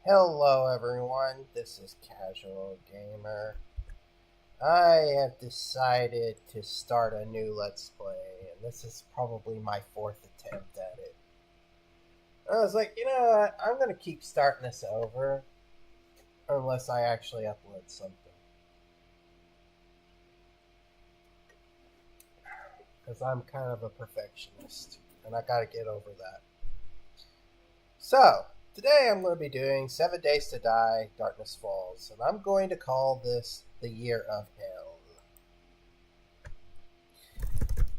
Hello everyone, this is Casual Gamer. I have decided to start a new Let's Play, and this is probably my fourth attempt at it. I was like, you know what, I'm going to keep starting this over unless I actually upload something. Because I'm kind of a perfectionist, and I gotta get over that. So, today I'm going to be doing 7 Days to Die, Darkness Falls, and I'm going to call this the Year of Hell.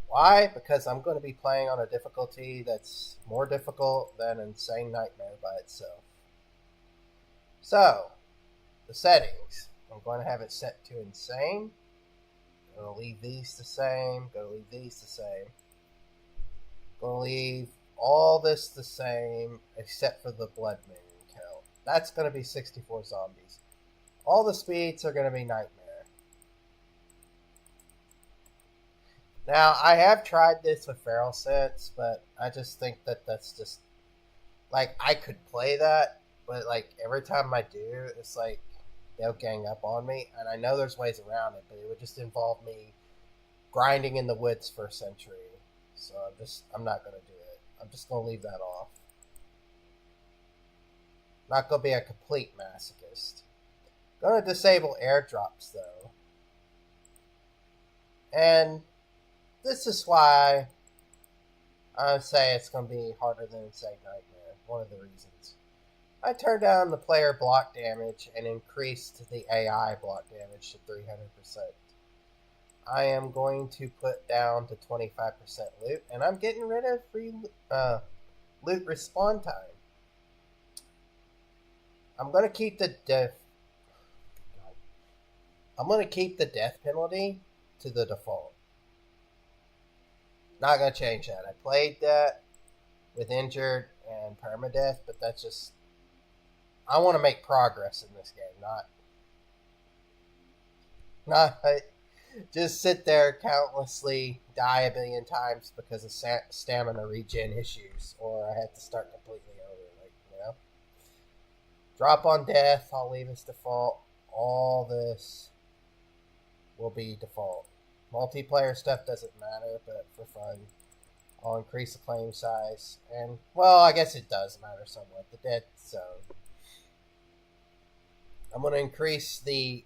Why? Because I'm going to be playing on a difficulty that's more difficult than Insane Nightmare by itself. So, the settings. I'm going to have it set to Insane. I'm going to leave these the same. Going to leave these the same. Going to leave all this the same except for the blood moon count. That's going to be 64 zombies. All the speeds are going to be Nightmare. Now, I have tried this with Feral Sense, but I just think that that's just like I could play that, but like every time I do, it's like they'll gang up on me, and I know there's ways around it, but it would just involve me grinding in the woods for a century. So I'm not gonna do it. I'm just gonna leave that off. Not gonna be a complete masochist. Gonna disable airdrops though, and this is why I say it's gonna be harder than Insane Nightmare. One of the reasons. I turned down the player block damage and increased the AI block damage to 300%. I am going to put down to 25% loot, and I'm getting rid of free loot respawn time. I'm going to keep the death penalty to the default. Not going to change that. I played that with injured and permadeath, but that's just I want to make progress in this game, not just sit there countlessly, die a billion times because of stamina regen issues, or I have to start completely over. Drop on death. I'll leave as default. All this will be default. Multiplayer stuff doesn't matter, but for fun, I'll increase the claim size, and well, I guess it does matter somewhat. The dead zone. I'm going to increase the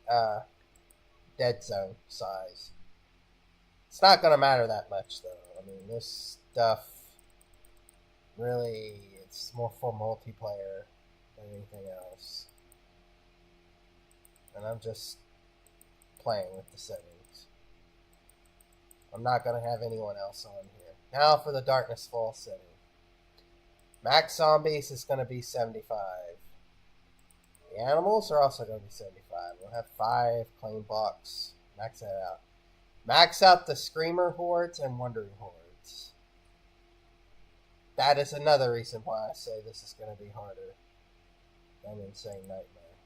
dead zone size. It's not going to matter that much, though. I mean, this stuff really, it's more for multiplayer than anything else. And I'm just playing with the settings. I'm not going to have anyone else on here. Now for the Darkness Falls setting. Max zombies is going to be 75. The animals are also going to be 75. We'll have 5 claim blocks. Max that out. Max out the Screamer hordes and Wandering hordes. That is another reason why I say this is going to be harder than Insane Nightmare.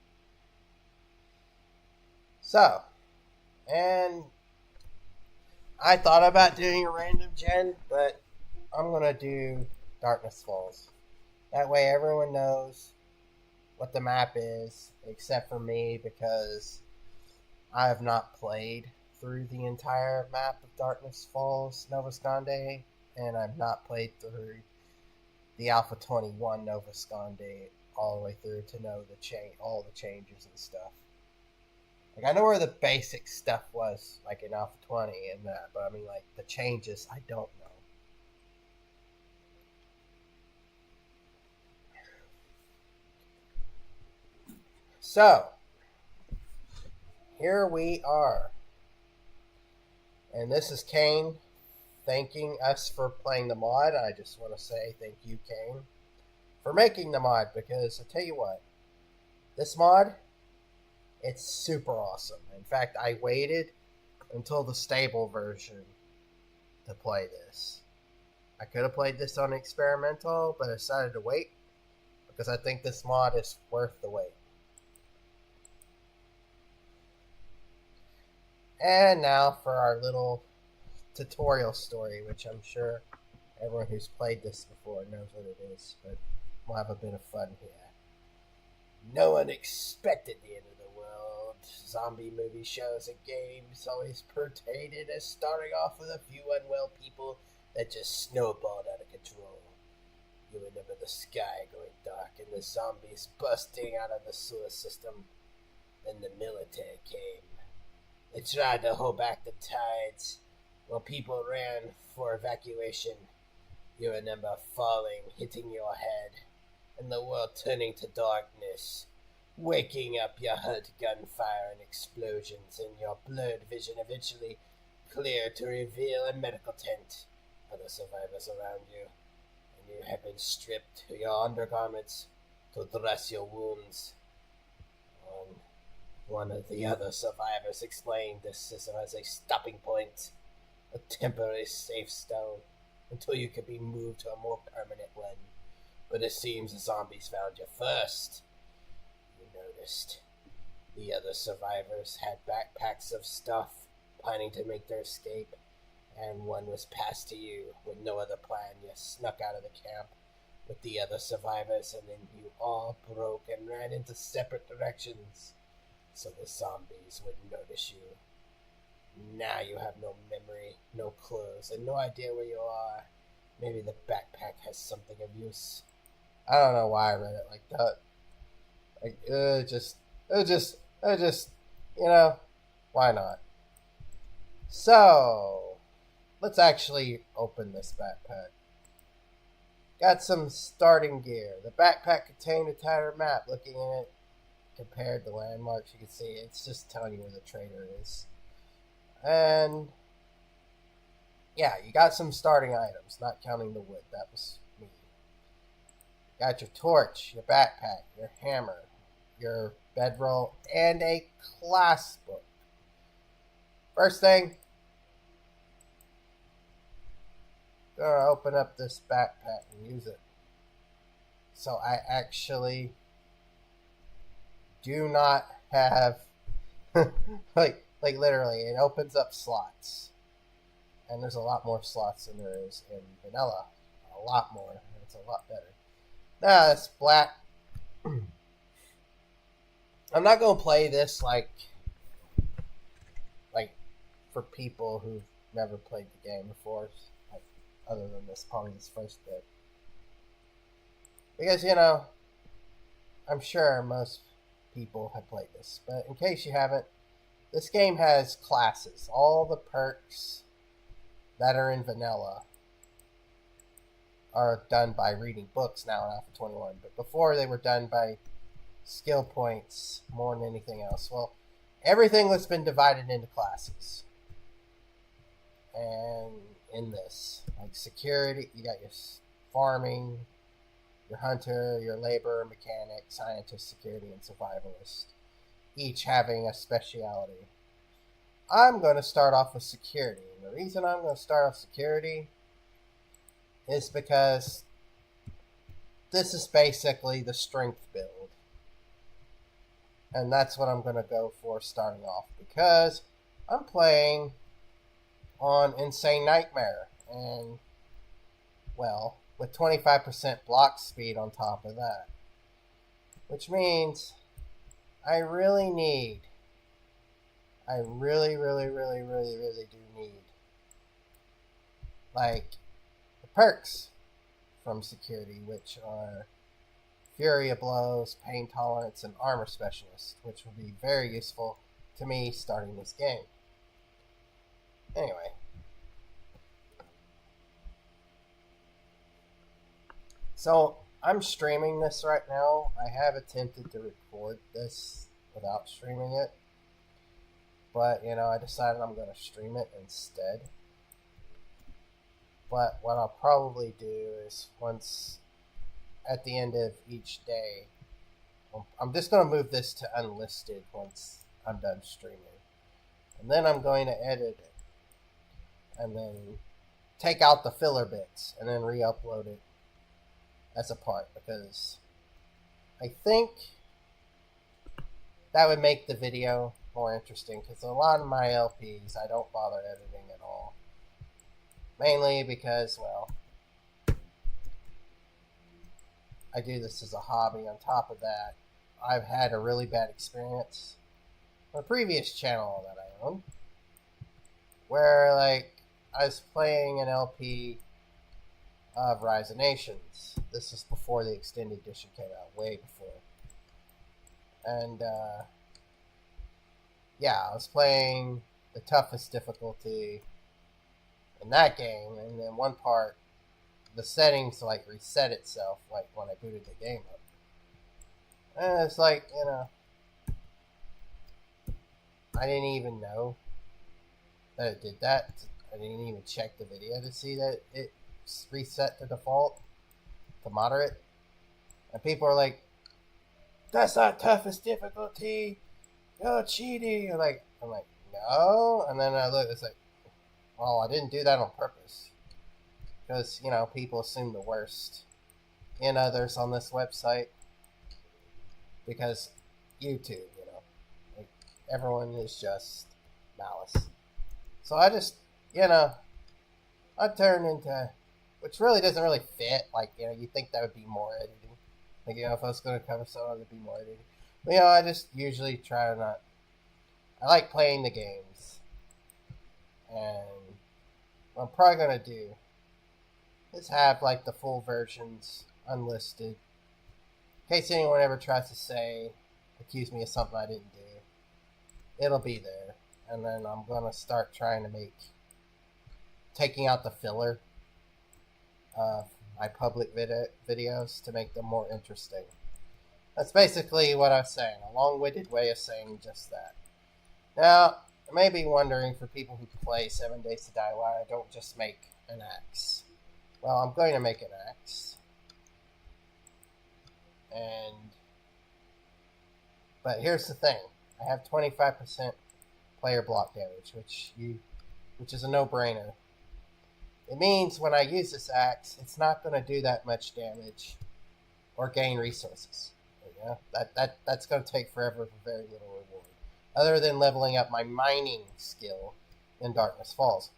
So, and I thought about doing a random gen, but I'm going to do Darkness Falls. That way everyone knows what the map is, except for me, because I have not played through the entire map of Darkness Falls Nova Sconde, and I've not played through the Alpha 21 Nova Sconde all the way through to know all the changes and stuff. Like, I know where the basic stuff was, like in Alpha 20 and that, but I mean, like, the changes, I don't know. So, here we are. And this is Kane thanking us for playing the mod. I just want to say thank you, Kane, for making the mod, because I tell you what, this mod, it's super awesome. In fact, I waited until the stable version to play this. I could have played this on experimental, but I decided to wait because I think this mod is worth the wait. And now for our little tutorial story, which I'm sure everyone who's played this before knows what it is, but we'll have a bit of fun here. No one expected the end of the world. Zombie movie shows and games always portrayed it as starting off with a few unwell people that just snowballed out of control. You remember the sky going dark and the zombies busting out of the sewer system. Then the military came. They tried to hold back the tides while people ran for evacuation. You remember falling, hitting your head, and the world turning to darkness. Waking up, you heard gunfire and explosions, and your blurred vision eventually cleared to reveal a medical tent. Other survivors around you, and you have been stripped of your undergarments to dress your wounds. One of the other survivors explained this system as a stopping point, a temporary safe zone, until you could be moved to a more permanent one. But it seems the zombies found you first. You noticed. The other survivors had backpacks of stuff, planning to make their escape, and one was passed to you with no other plan. You snuck out of the camp with the other survivors, and then you all broke and ran into separate directions, so the zombies wouldn't notice you. Now you have no memory, no clothes, and no idea where you are. Maybe the backpack has something of use. I don't know why I read it like that. Why not? So, let's actually open this backpack. Got some starting gear. The backpack contained a tattered map. Looking at it, compared to landmarks, you can see it's just telling you where the trader is. And yeah, you got some starting items, not counting the wood. That was me. Got your torch, your backpack, your hammer, your bedroll, and a class book. First thing, gonna open up this backpack and use it. So I actually do not have like literally it opens up slots, and there's a lot more slots than there is in vanilla. A lot more. It's a lot better. Now it's black. I'm not gonna play this like for people who've never played the game before, like, other than this, probably this first bit, because I'm sure most people have played this, but in case you haven't, this game has classes. All the perks that are in vanilla are done by reading books now in Alpha 21, but before they were done by skill points more than anything else. Well, everything has been divided into classes. And in this, like security, you got your farming, your hunter, your labor, mechanic, scientist, security, and survivalist, each having a speciality. I'm going to start off with security. And the reason I'm going to start off security is because this is basically the strength build. And that's what I'm going to go for starting off, because I'm playing on Insane Nightmare, and, well, with 25% block speed on top of that. Which means I really do need, like, the perks from security, which are Fury of Blows, Pain Tolerance, and Armor Specialist, which will be very useful to me starting this game. Anyway. So, I'm streaming this right now. I have attempted to record this without streaming it, but, I decided I'm going to stream it instead. But what I'll probably do is, once at the end of each day, I'm just going to move this to unlisted once I'm done streaming. And then I'm going to edit it, and then take out the filler bits, and then re-upload it as a part, because I think that would make the video more interesting, because a lot of my LPs I don't bother editing at all. Mainly because, well, I do this as a hobby. On top of that, I've had a really bad experience on a previous channel that I own, where like I was playing an LP of Rise of Nations. This is before the extended edition came out, way before. And yeah, I was playing the toughest difficulty in that game, and then one part, the settings like reset itself, like when I booted the game up. And it's like, you know, I didn't even know that it did that. I didn't even check the video to see that it reset to default to moderate. And people are like, "That's not toughest difficulty. You're cheating." I'm like, no. And then I look, it's like, well, I didn't do that on purpose. Because, you know, people assume the worst in others on this website. Because YouTube, you know, like, everyone is just malice. So I just, you know, I turned into, which really doesn't really fit. Like, you know, you think that would be more editing. Like, you know, if I was going to cover something, it would be more editing. But, you know, I just usually try not. I like playing the games. And what I'm probably going to do is have, like, the full versions unlisted. In case anyone ever tries to accuse me of something I didn't do. It'll be there. And then I'm going to start trying to taking out the filler of my public videos to make them more interesting. That's basically what I'm saying. A long-winded way of saying just that. Now, you may be wondering, for people who play 7 Days to Die, why I don't just make an axe. Well, I'm going to make an axe. But here's the thing. I have 25% player block damage, which is a no-brainer. It means when I use this axe, it's not going to do that much damage or gain resources. You know? That's going to take forever for very little reward, other than leveling up my mining skill in Darkness Falls.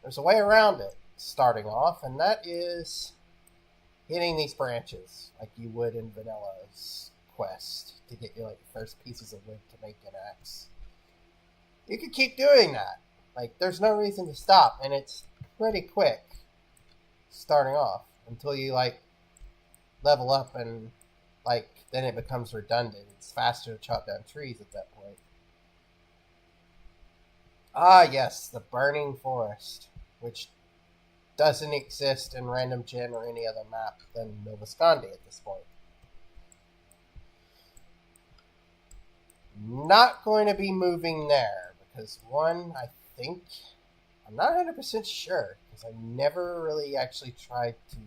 There's a way around it, starting off, and that is hitting these branches like you would in Vanilla's quest to get your first pieces of wood to make an axe. You could keep doing that. Like, there's no reason to stop, and it's pretty quick starting off until you level up, and then it becomes redundant. It's faster to chop down trees at that point. Ah, yes, the Burning Forest, which doesn't exist in Random Gen or any other map than Novascondi at this point. Not going to be moving there because, one, I'm not 100% sure because I never really actually tried to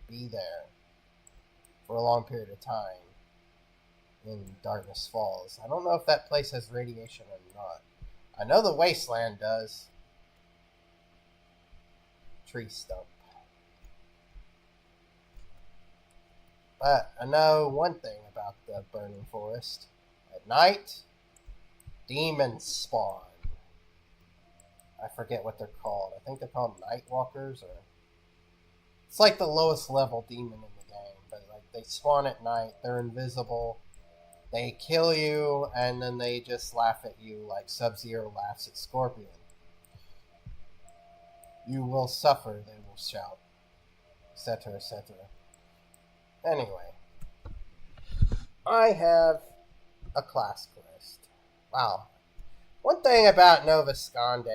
be there for a long period of time in Darkness Falls. I don't know if that place has radiation or not. I know the Wasteland does. Tree stump. But I know one thing about the Burning Forest. At night, demons spawn. I forget what they're called. I think they're called Nightwalkers, or it's like the lowest level demon in the game. But they spawn at night. They're invisible. They kill you, and then they just laugh at you like Sub-Zero laughs at Scorpion. You will suffer, they will shout, etc., etc. Anyway, I have a class quest. Wow. One thing about Novascondi,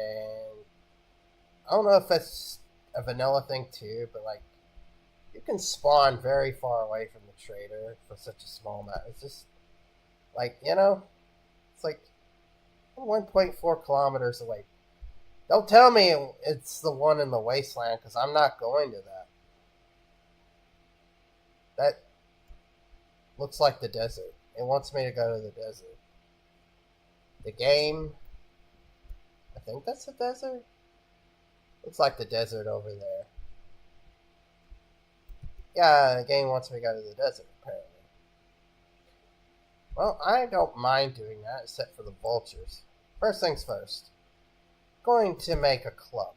I don't know if it's a vanilla thing too, but you can spawn very far away from the trader for such a small map. It's just it's like 1.4 kilometers away. Don't tell me it's the one in the Wasteland, because I'm not going to that. That looks like the desert. It wants me to go to the desert. The game, I think that's the desert. Looks like the desert over there. Yeah, the game wants me to go to the desert, apparently. Well, I don't mind doing that, except for the vultures. First things first. Going to make a club.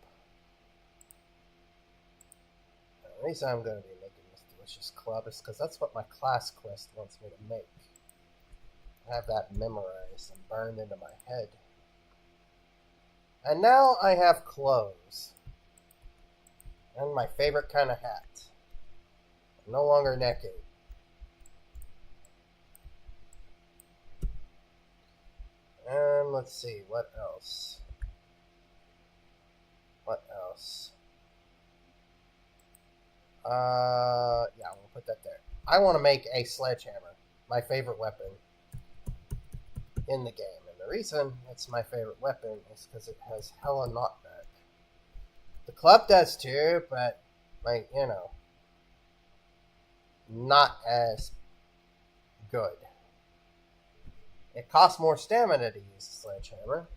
The reason I'm going to be making this delicious club is because that's what my class quest wants me to make. have that memorized and burned into my head. And now I have clothes. And my favorite kind of hat. I'm no longer naked. And let's see, what else? What else? Yeah, I'm gonna put that there. I want to make a sledgehammer, my favorite weapon in the game. And the reason it's my favorite weapon is because it has hella knockback. The club does too, but, like, you know, not as good. It costs more stamina to use a sledgehammer.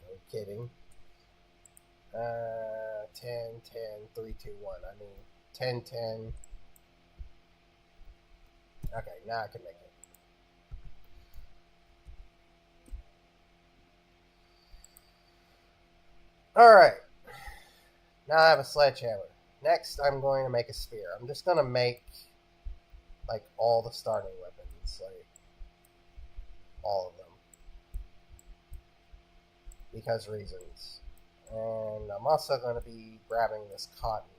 No kidding. 10, 10, 3, 2, 1. I mean, 10, 10. Okay, now I can make it. Alright. Now I have a sledgehammer. Next, I'm going to make a spear. I'm just going to make, like, all the starting weapons. Like, all of them. Because reasons. And I'm also going to be grabbing this cotton.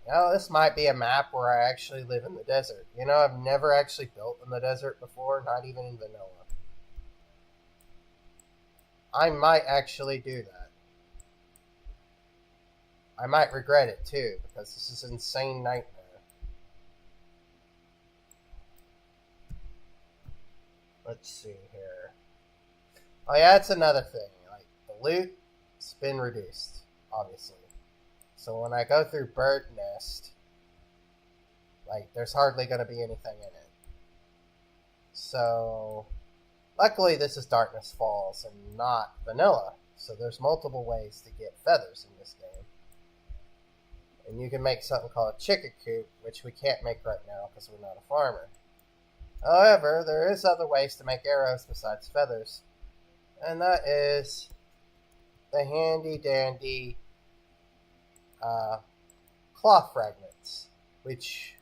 Now, this might be a map where I actually live in the desert. You know, I've never actually built in the desert before, not even in vanilla. I might actually do that. I might regret it too, because this is an insane nightmare. Let's see here. Oh yeah, that's another thing. Like, the loot's been reduced, obviously. So when I go through Bird Nest, like, there's hardly going to be anything in it. So, luckily this is Darkness Falls and not vanilla. So there's multiple ways to get feathers in this game. And you can make something called a chicken coop, which we can't make right now because we're not a farmer. However, there is other ways to make arrows besides feathers. And that is the handy dandy cloth fragments, which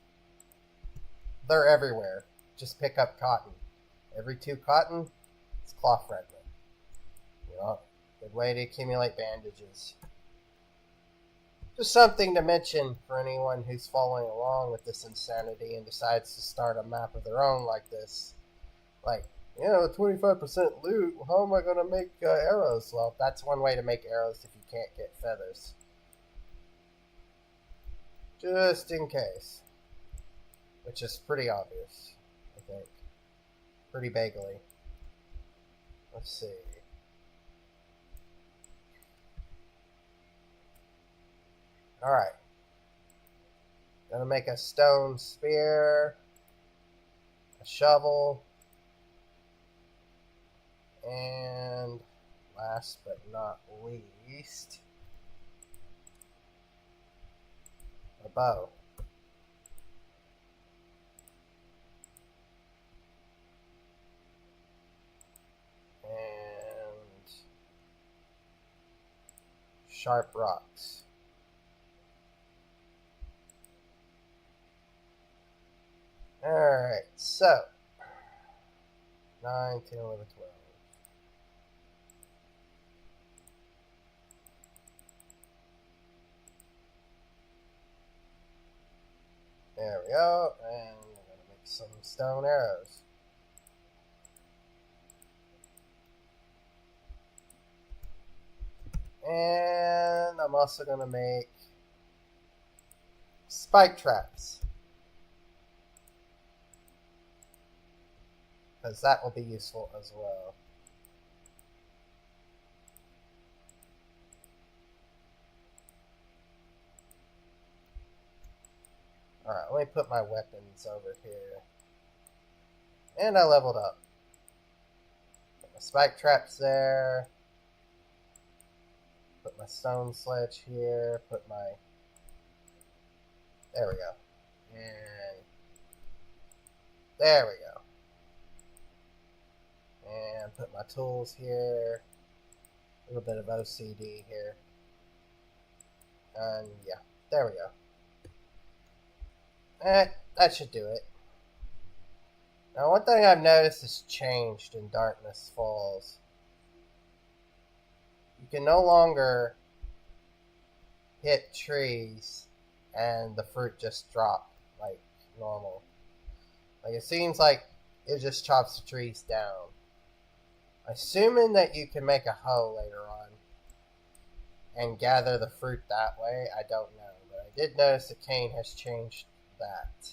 they're everywhere. Just pick up cotton. Every 2 cotton, it's cloth fragment. You know, good way to accumulate bandages. Just something to mention for anyone who's following along with this insanity and decides to start a map of their own like this. Like, you know, 25% loot, how am I going to make arrows? Well, that's one way to make arrows if you can't get feathers. Just in case. Which is pretty obvious, I think. Pretty vaguely. Let's see. Alright. Gonna make a stone spear, a shovel, and last but not least, a bow. And sharp rocks. Alright, so 9, 10, 11, 12. There we go, and we're going to make some stone arrows. And I'm also going to make spike traps, because that will be useful as well. Alright, let me put my weapons over here. And I leveled up. Put my spike traps there. Put my stone sledge here. Put my... There we go. And... There we go. And put my tools here. A little bit of OCD here. And yeah, there we go. That should do it. Now, one thing I've noticed has changed in Darkness Falls. You can no longer hit trees and the fruit just drop like normal. Like, it seems like it just chops the trees down. Assuming that you can make a hoe later on and gather the fruit that way, I don't know. But I did notice that Cain has changed that.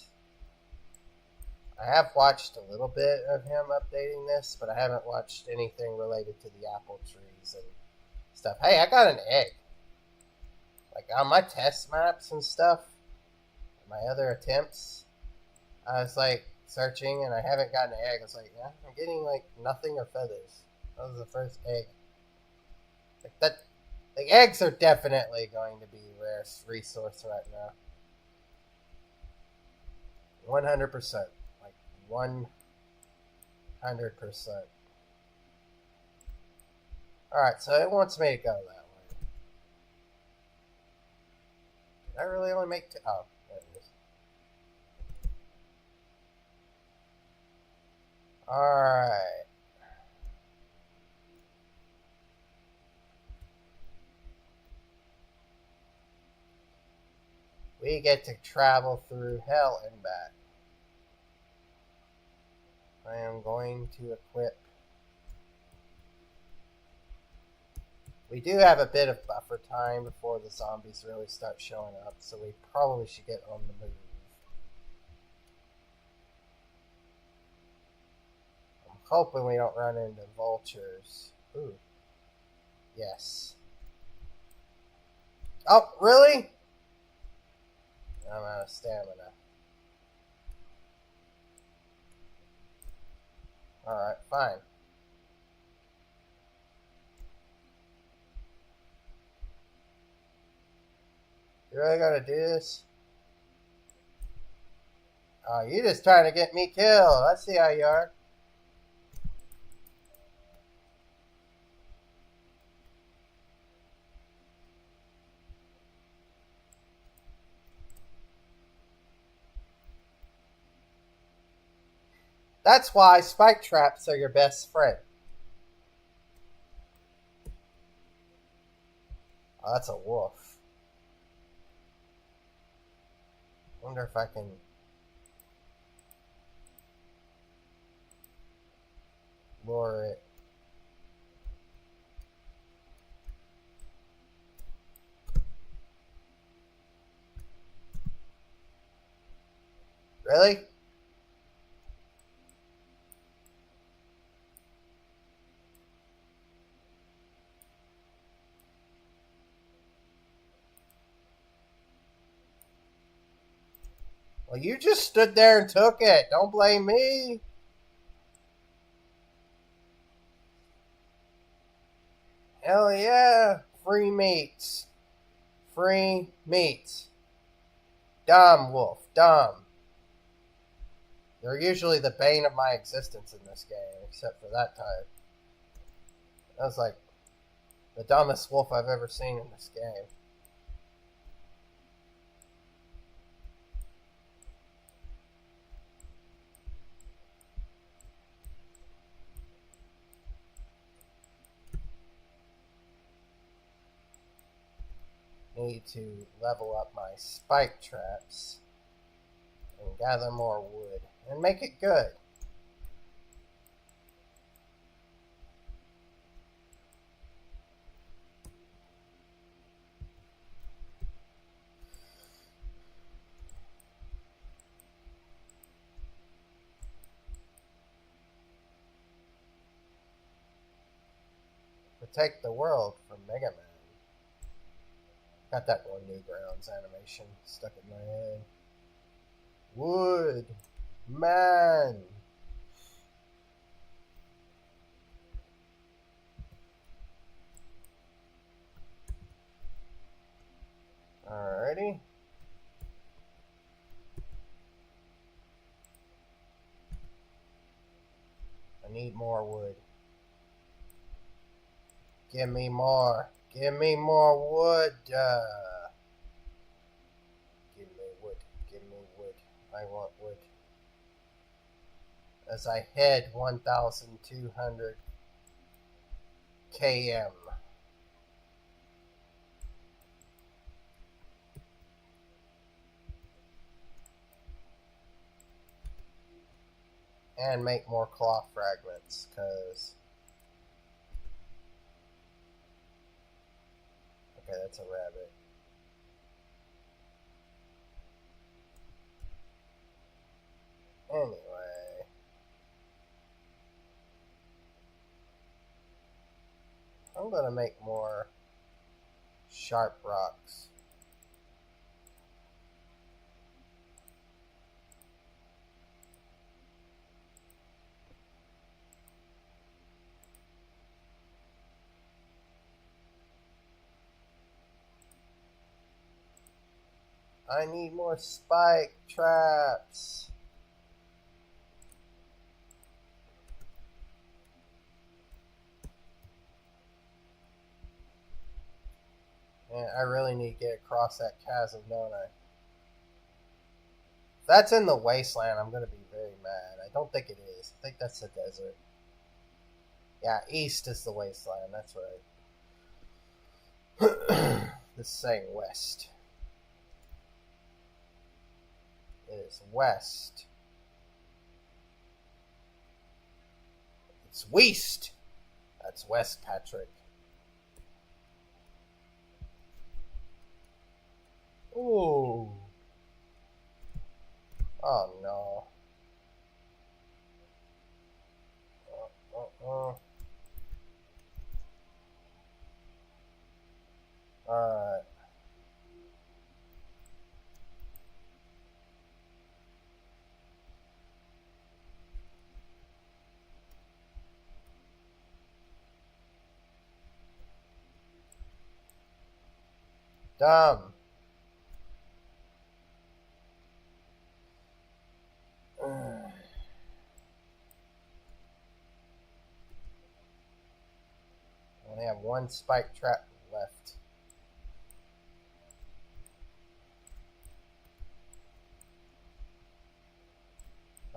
I have watched a little bit of him updating this, but I haven't watched anything related to the apple trees and stuff. Hey, I got an egg. Like, on my test maps and stuff, my other attempts, I was like searching and I haven't gotten an egg. I was like, yeah, I'm getting like nothing or feathers. That was the first egg. Like that, like eggs are definitely going to be a rare resource right now. 100%. Like 100%. Alright, so it wants me to go that way. Did I really only make two? Oh, there it is. Alright. We get to travel through hell and back. I am going to equip. We do have a bit of buffer time before the zombies really start showing up, so we probably should get on the move. I'm hoping we don't run into vultures. Ooh. Yes. Oh, really? I'm out of stamina. Alright, fine. You really gotta do this? Oh, you just trying to get me killed. I see how you are. That's why spike traps are your best friend. Oh, that's a wolf. Wonder if I can lure it. Really? Well, you just stood there and took it. Don't blame me. Hell yeah. Free meats. Free meats. Dumb wolf. Dumb. They're usually the bane of my existence in this game, except for that time. That was like the dumbest wolf I've ever seen in this game. Need to level up my spike traps and gather more wood and make it good. Protect the world from Mega Man. Got that one Newgrounds animation stuck in my head. Wood Man. Alrighty. I need more wood. Give me more. Give me more wood. Give me wood. Give me wood. I want wood. As I head 1,200 km. And make more cloth fragments, because... Okay, that's a rabbit. Anyway... I'm gonna make more sharp rocks. I need more spike traps. Man, I really need to get across that chasm, don't I? If that's in the wasteland, I'm going to be very mad. I don't think it is. I think that's the desert. Yeah, east is the wasteland. That's right. This is saying west. It is west. It's west. That's west, Patrick. Ooh. Oh no. Alright. Dumb. Only have one spike trap left.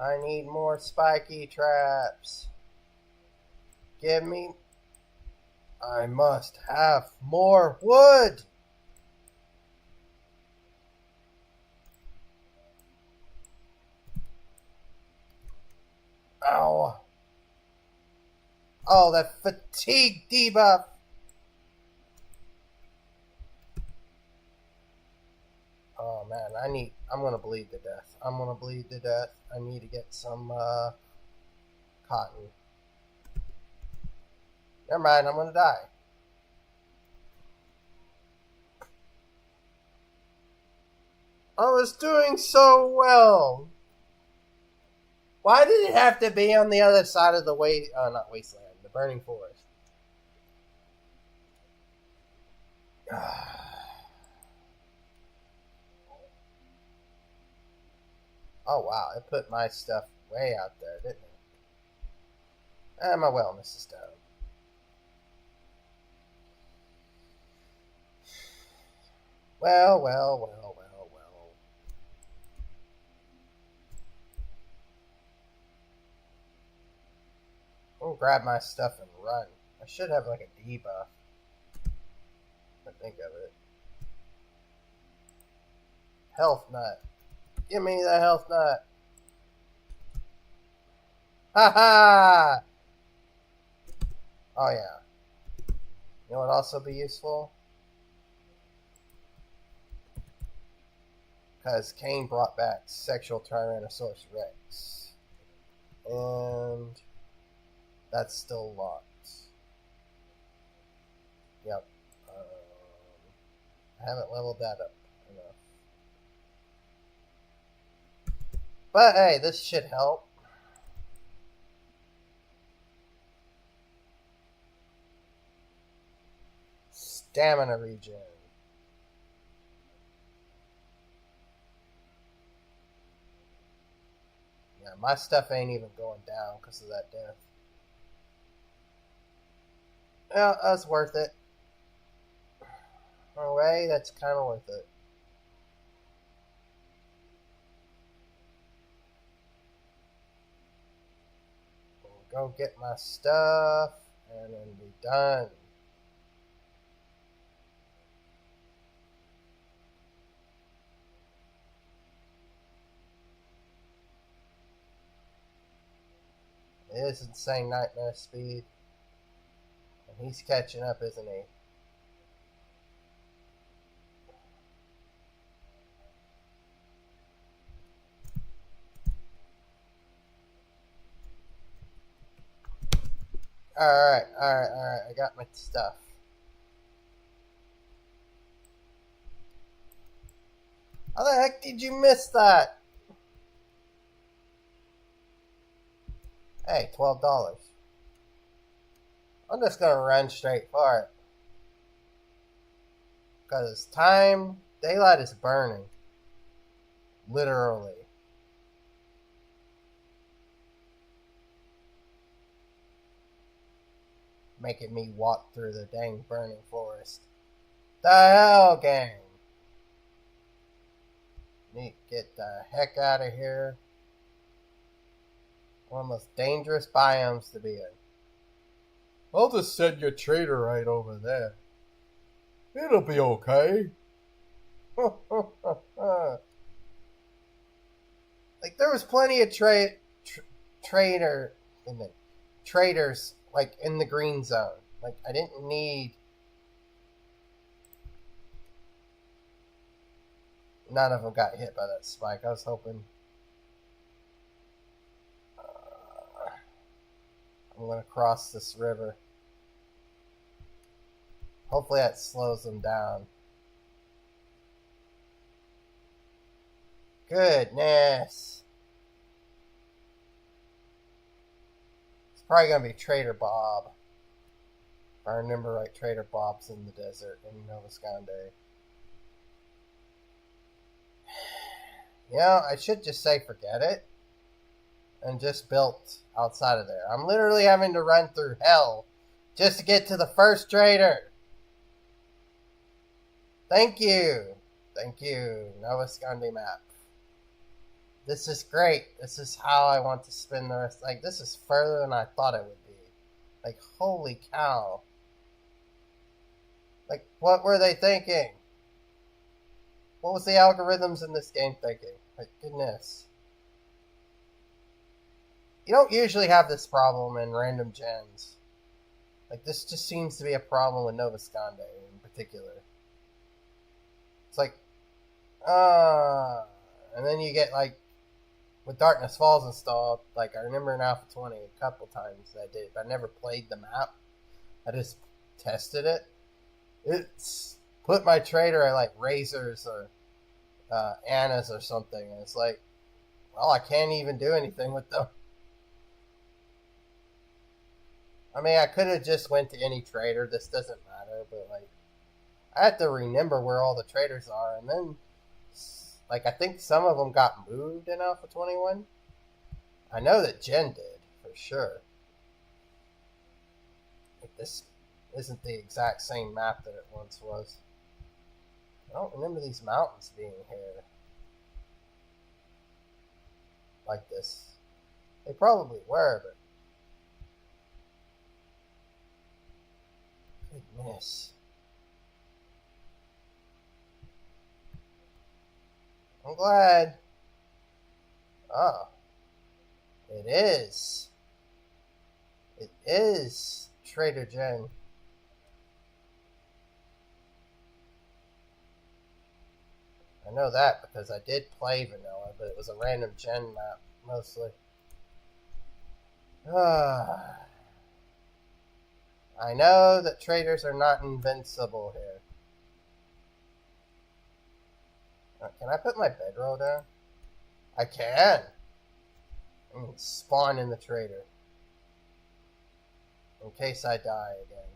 I need more spiky traps. Give me... I must have more wood! Ow. Oh, that fatigue debuff! Oh man, I'm gonna bleed to death. I'm gonna bleed to death. I need to get some, cotton. Never mind, I'm gonna die. I was doing so well! Why did it have to be on the other side of the not wasteland, the burning forest? Oh wow, it put my stuff way out there, didn't it? And my wellness is down. Well, well, well, well, well. I'll grab my stuff and run. I should have like a debuff. I think of it. Health nut. Give me the health nut. Ha ha! Oh yeah. You know what would also be useful? Because Cain brought back Sexual Tyrannosaurus Rex. And that's still locked. Yep. I haven't leveled that up enough. But hey, this should help. Stamina regen. Yeah, my stuff ain't even going down because of that death. Yeah, that's worth it. In a way, that's kind of worth it. go get my stuff and then be done. It is insane nightmare speed. And he's catching up, isn't he? Alright. I got my stuff. How the heck did you miss that? Hey, $12. I'm just gonna run straight for it. Because daylight is burning. Literally. Making me walk through the dang burning forest. The hell, gang? Need to get the heck out of here. One of the most dangerous biomes to be in. I'll just send your trader right over there. It'll be okay. Like, there was plenty of traders like in the green zone. Like, I didn't need. None of them got hit by that spike. I was hoping. I'm gonna cross this river. Hopefully that slows them down. Goodness. It's probably going to be Trader Bob. If I remember right, Trader Bob's in the desert in Nova Sconde. You know, I should just say forget it. And just built outside of there. I'm literally having to run through hell just to get to the first trader. Thank you. Thank you, Nova Sconde map. This is great. This is how I want to spend the rest. Like, this is further than I thought it would be. Like, holy cow. Like, what were they thinking? What was the algorithms in this game thinking? Like, goodness. You don't usually have this problem in random gens. Like, this just seems to be a problem with Nova Sconde in particular. It's like, and then you get, like, with Darkness Falls installed, like, I remember in Alpha 20 a couple times that I did, but I never played the map. I just tested it. It's put my trader at, like, Razors or Annas or something, and it's like, well, I can't even do anything with them. I mean, I could have just went to any trader. This doesn't matter, but, like, I have to remember where all the traders are, and then, like, I think some of them got moved in Alpha 21. I know that Jen did, for sure. Like, this isn't the exact same map that it once was. I don't remember these mountains being here like this. They probably were, but goodness. I'm glad. Oh. It is. It is Trader Jen. I know that because I did play vanilla, but it was a random gen map mostly. I know that traders are not invincible here. Can I put my bedroll down? I can. I'm gonna spawn in the trader. In case I die again.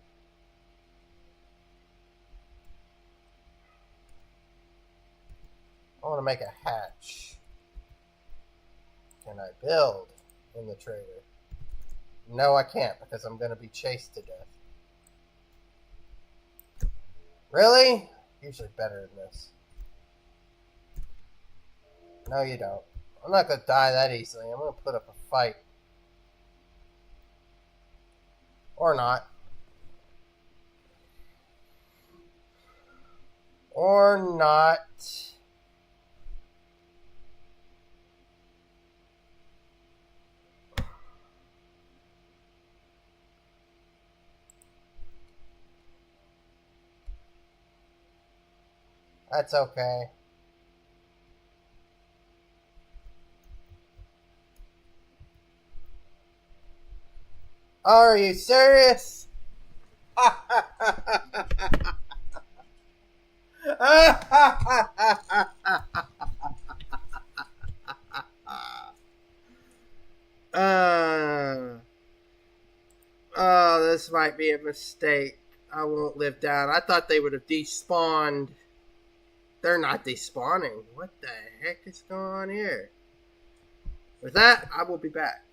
I want to make a hatch. Can I build in the trader? No, I can't because I'm going to be chased to death. Really? Usually better than this. No, you don't. I'm not going to die that easily. I'm going to put up a fight. Or not. Or not. That's okay. Are you serious? uh, oh, this might be a mistake. I won't live down. I thought they would have despawned. They're not despawning. What the heck is going on here? With that, I will be back.